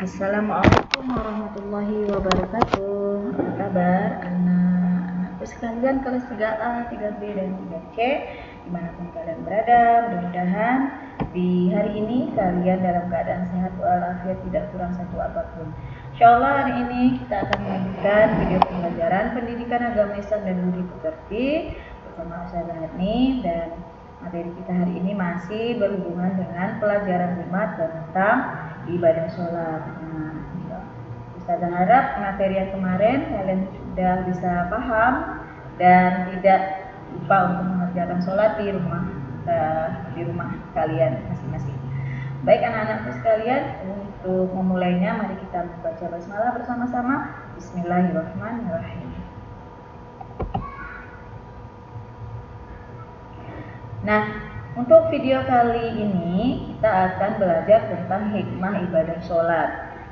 Assalamualaikum warahmatullahi wabarakatuh. Apa kabar anak-anakku sekalian kelas 3A, 3B, dan 3C dimanapun kalian berada. Mudah-mudahan di hari ini kalian dalam keadaan sehat walafiat, tidak kurang satu apapun. Insyaallah hari ini kita akan melanjutkan video pembelajaran pendidikan agama Islam dan budi pekerti bersama Ustazah Hani, dan materi kita hari ini masih berhubungan dengan pelajaran 5 tentang ibadah sholat. Ustazah harap materi yang kemarin kalian sudah bisa paham dan tidak lupa untuk mengerjakan sholat di rumah kalian masing-masing. Baik anak-anakku sekalian, untuk memulainya mari kita membaca basmalah bersama-sama. Bismillahirrahmanirrahim. Nah, untuk video kali ini kita akan belajar tentang hikmah ibadah sholat.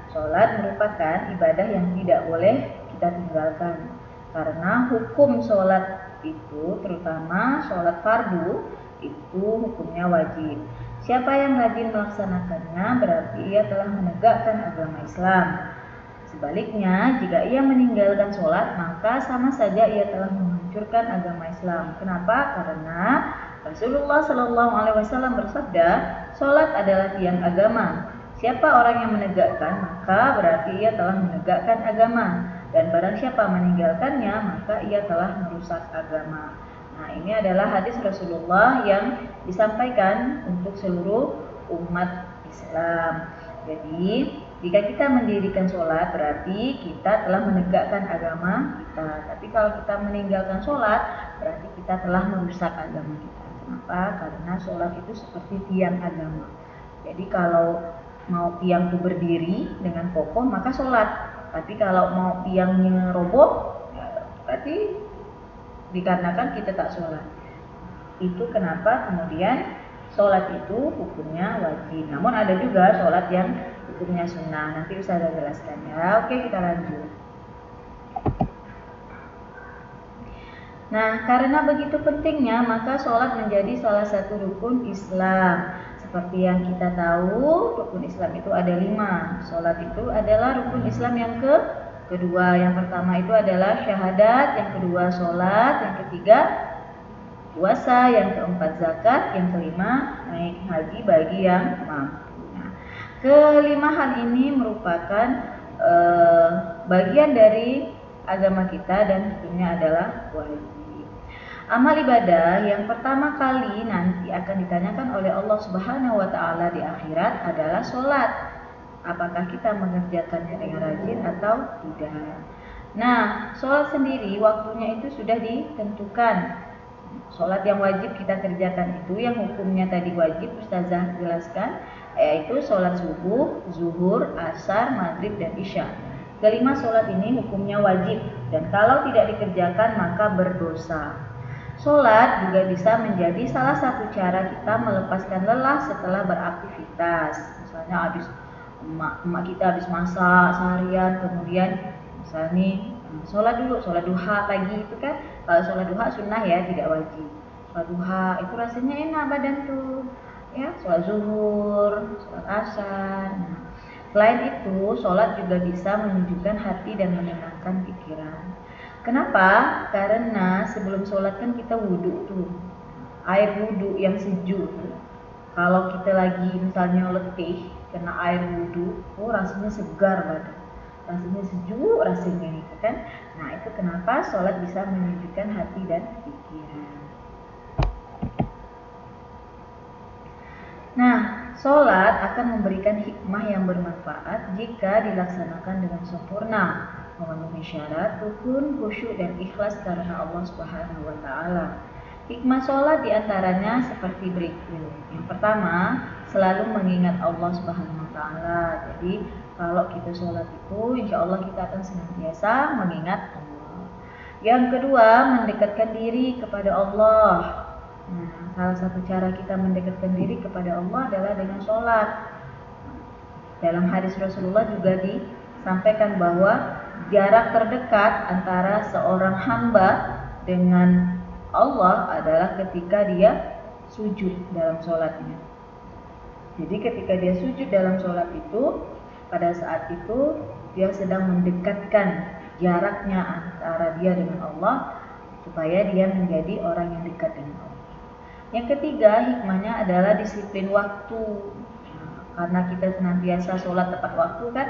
Sholat merupakan ibadah yang tidak boleh kita tinggalkan, karena hukum sholat itu, terutama sholat fardu, itu hukumnya wajib. Siapa yang rajin melaksanakannya berarti ia telah menegakkan agama Islam. Sebaliknya, jika ia meninggalkan sholat, maka sama saja ia telah menghancurkan agama Islam. Kenapa? Karena Rasulullah Shallallahu Alaihi Wasallam bersabda, sholat adalah tiang agama. Siapa orang yang menegakkan, maka berarti ia telah menegakkan agama. Dan barang siapa meninggalkannya, maka ia telah merusak agama. Nah, ini adalah hadis Rasulullah yang disampaikan untuk seluruh umat Islam. Jadi, jika kita mendirikan sholat, berarti kita telah menegakkan agama kita. Tapi kalau kita meninggalkan sholat, berarti kita telah merusak agama kita. Kenapa? Karena sholat itu seperti tiang agama. Jadi kalau mau tiang itu berdiri dengan kokoh, maka sholat. Tapi kalau mau tiangnya roboh, berarti dikarenakan kita tak sholat. Itu kenapa kemudian sholat itu hukumnya wajib. Namun ada juga sholat yang hukumnya sunnah. Nanti Ustazah jelaskan ya. Oke, kita lanjut. Nah, karena begitu pentingnya, maka sholat menjadi salah satu rukun Islam. Seperti yang kita tahu, rukun Islam itu ada 5. Sholat itu adalah rukun Islam yang kedua. Yang pertama itu adalah syahadat, yang kedua sholat, yang ketiga puasa, yang keempat zakat, yang kelima naik haji bagi yang mampu. Nah, kelima hal ini merupakan bagian dari agama kita dan hukumnya adalah wajib. Amal ibadah yang pertama kali nanti akan ditanyakan oleh Allah Subhanahu wa Ta'ala di akhirat adalah sholat. Apakah kita mengerjakannya dengan rajin atau tidak? Nah, sholat sendiri waktunya itu sudah ditentukan. Sholat yang wajib kita kerjakan itu, yang hukumnya tadi wajib Ustazah jelaskan, yaitu sholat subuh, zuhur, asar, maghrib, dan isya. Kelima sholat ini hukumnya wajib, dan kalau tidak dikerjakan maka berdosa. Sholat juga bisa menjadi salah satu cara kita melepaskan lelah setelah beraktivitas. Misalnya emak kita habis masak seharian, kemudian misalnya sholat dulu, sholat duha pagi itu kan. Kalau sholat duha sunnah ya, tidak wajib. Sholat duha itu rasanya enak badan tuh, ya. Sholat zuhur, sholat asar. Nah, selain itu, sholat juga bisa menyejukkan hati dan menenangkan pikiran. Kenapa? Karena sebelum sholat kan kita wudhu tuh, air wudhu yang sejuk tuh. Kalau kita lagi misalnya letih kena air wudhu, rasanya segar badan, rasanya sejuk rasanya gitu kan. Nah, itu kenapa sholat bisa menyejukkan hati dan pikiran. Nah, sholat akan memberikan hikmah yang bermanfaat jika dilaksanakan dengan sempurna, memenuhi syarat, rukun, khusyuk, dan ikhlas karena Allah Subhanahu wa Ta'ala. Hikmah sholat diantaranya seperti berikut. Yang pertama, selalu mengingat Allah Subhanahu wa Ta'ala. Jadi kalau kita sholat itu, insya Allah kita akan senantiasa mengingat Allah. Yang kedua, mendekatkan diri kepada Allah. Nah, salah satu cara kita mendekatkan diri kepada Allah adalah dengan sholat. Dalam hadis Rasulullah juga disampaikan bahwa jarak terdekat antara seorang hamba dengan Allah adalah ketika dia sujud dalam sholatnya. Jadi ketika dia sujud dalam sholat itu, pada saat itu dia sedang mendekatkan jaraknya antara dia dengan Allah supaya dia menjadi orang yang dekat dengan Allah. Yang ketiga, hikmahnya adalah disiplin waktu. Karena kita senantiasa sholat tepat waktu kan.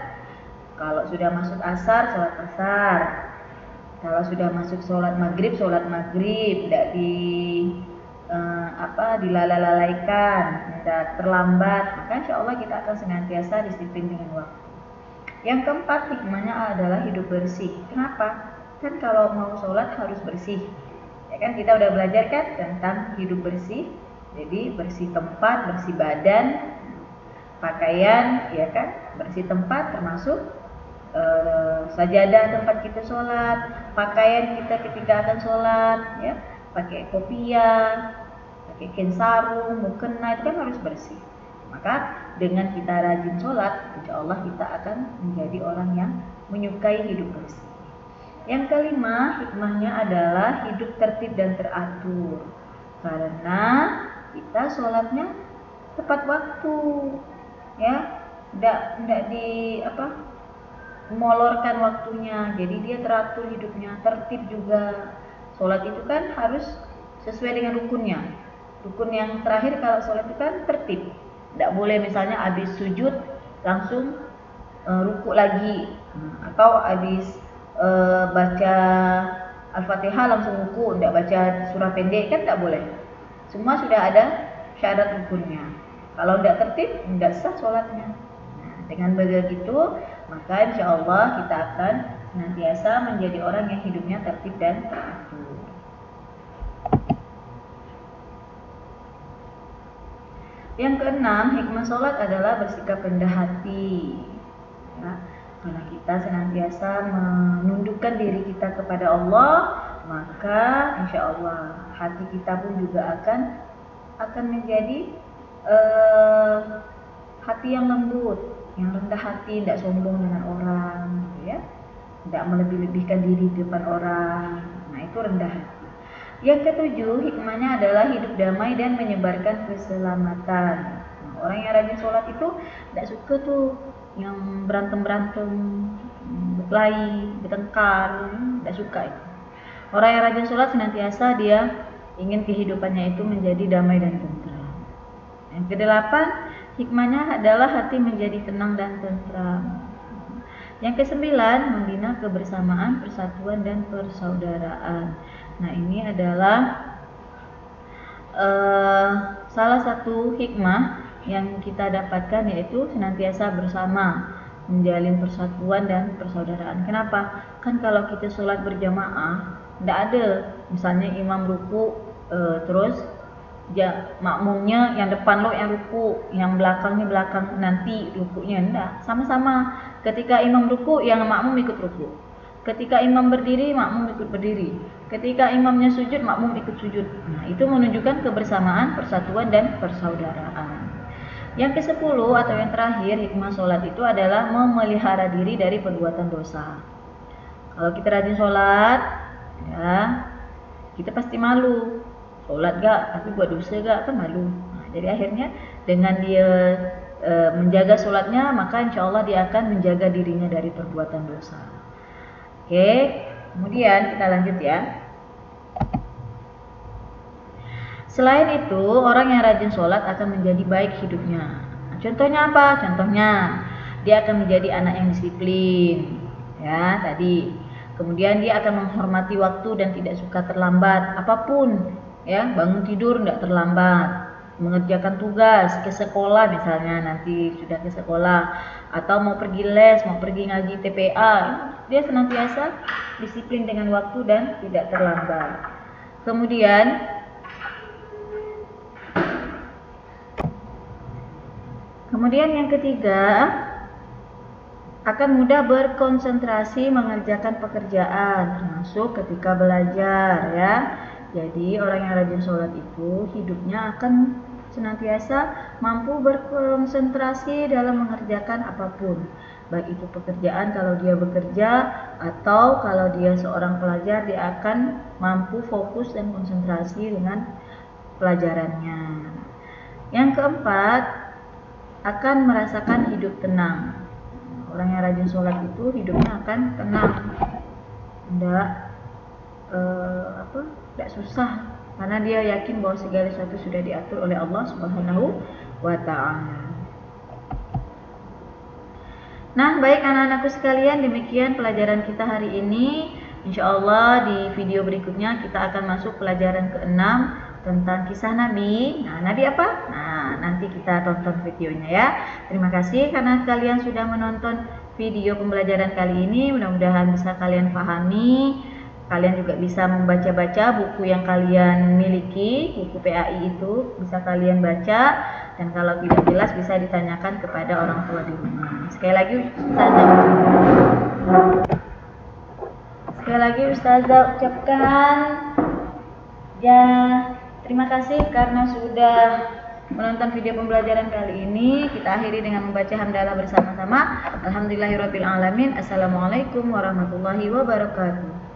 Kalau sudah masuk asar, sholat asar. Kalau sudah masuk sholat maghrib, tidak dilalaikan, tidak terlambat, maka insya Allah kita akan senantiasa disiplin dengan waktu. Yang keempat, hikmahnya adalah hidup bersih. Kenapa? Kan kalau mau sholat harus bersih. Ya kan kita udah belajar kan tentang hidup bersih. Jadi bersih tempat, bersih badan, pakaian, ya kan, bersih tempat termasuk sajadah tempat kita sholat, pakaian kita ketika akan sholat, ya, pakai kopiah, pakai kain sarung, mukena, itu kan harus bersih. Maka dengan kita rajin sholat, insya Allah kita akan menjadi orang yang menyukai hidup bersih. Yang kelima, hikmahnya adalah hidup tertib dan teratur. Karena kita sholatnya tepat waktu, ya, tidak molorkan waktunya. Jadi dia teratur hidupnya, tertib juga. Sholat itu kan harus sesuai dengan rukunnya. Rukun yang terakhir kalau sholat itu kan tertib. Tidak boleh misalnya habis sujud langsung ruku lagi, atau habis baca Al-Fatihah langsung ruku, tidak baca surah pendek, kan tidak boleh. Semua sudah ada syarat rukunnya. Kalau tidak tertib, tidak sah sholatnya. Nah, dengan begitu, maka insya Allah kita akan senantiasa menjadi orang yang hidupnya tertib dan teratur. Yang keenam, hikmah sholat adalah bersikap rendah hati. Ya, karena kita senantiasa menundukkan diri kita kepada Allah, maka insya Allah hati kita pun juga akan menjadi hati yang lembut, yang rendah hati, tidak sombong dengan orang, ya, tidak melebih-lebihkan diri di depan orang. Nah, itu rendah hati. Yang ketujuh, hikmahnya adalah hidup damai dan menyebarkan keselamatan. Nah, orang yang rajin sholat itu tidak suka tuh yang berantem-berantem, berkelahi, bertengkar, tidak suka itu. Orang yang rajin sholat senantiasa dia ingin kehidupannya itu menjadi damai dan tentram. Yang kedelapan, hikmahnya adalah hati menjadi tenang dan tentram. Yang kesembilan, membina kebersamaan, persatuan dan persaudaraan. Nah, ini adalah salah satu hikmah yang kita dapatkan, yaitu senantiasa bersama, menjalin persatuan dan persaudaraan. Kenapa? Kan kalau kita sholat berjamaah, tidak ada misalnya imam ruku terus makmumnya yang depan lo yang ruku, yang belakangnya belakang nanti rukunya. Enggak, sama-sama. Ketika imam ruku, yang makmum ikut ruku. Ketika imam berdiri, makmum ikut berdiri. Ketika imamnya sujud, makmum ikut sujud. Nah, itu menunjukkan kebersamaan, persatuan dan persaudaraan. Yang ke-10 atau yang terakhir, hikmah sholat itu adalah memelihara diri dari perbuatan dosa. Kalau kita rajin sholat, ya, kita pasti malu. Sholat gak, tapi buat dosa gak, kan malu. Nah, jadi akhirnya dengan dia menjaga sholatnya, maka insya Allah dia akan menjaga dirinya dari perbuatan dosa. Oke, kemudian kita lanjut ya. Selain itu, orang yang rajin sholat akan menjadi baik hidupnya. Nah, contohnya apa? Contohnya dia akan menjadi anak yang disiplin, ya tadi. Kemudian dia akan menghormati waktu dan tidak suka terlambat apapun. Ya, bangun tidur tidak terlambat, mengerjakan tugas ke sekolah misalnya, nanti sudah ke sekolah, atau mau pergi les, mau pergi ngaji TPA, dia senantiasa disiplin dengan waktu dan tidak terlambat. Kemudian yang ketiga, akan mudah berkonsentrasi mengerjakan pekerjaan, termasuk ketika belajar, ya. Jadi orang yang rajin sholat itu hidupnya akan senantiasa mampu berkonsentrasi dalam mengerjakan apapun, baik itu pekerjaan kalau dia bekerja, atau kalau dia seorang pelajar, dia akan mampu fokus dan konsentrasi dengan pelajarannya. Yang keempat, akan merasakan hidup tenang. orang yang rajin sholat itu hidupnya akan tenang, tidak susah, karena dia yakin bahwa segala sesuatu sudah diatur oleh Allah Subhanahu wa Ta'ala. Nah, baik anak-anakku sekalian, demikian pelajaran kita hari ini. Insya Allah di video berikutnya kita akan masuk pelajaran ke-6 tentang kisah Nabi. Nah, Nabi apa? Nah, nanti kita tonton videonya ya. Terima kasih karena kalian sudah menonton video pembelajaran kali ini. Mudah-mudahan bisa kalian pahami. Kalian juga bisa membaca-baca buku yang kalian miliki, buku PAI itu bisa kalian baca. Dan kalau tidak jelas bisa ditanyakan kepada orang tua di rumah. Sekali lagi Ustazah ucapkan ya terima kasih karena sudah menonton video pembelajaran kali ini. Kita akhiri dengan membaca hamdalah bersama-sama. Alhamdulillahirabbil alamin. Assalamualaikum warahmatullahi wabarakatuh.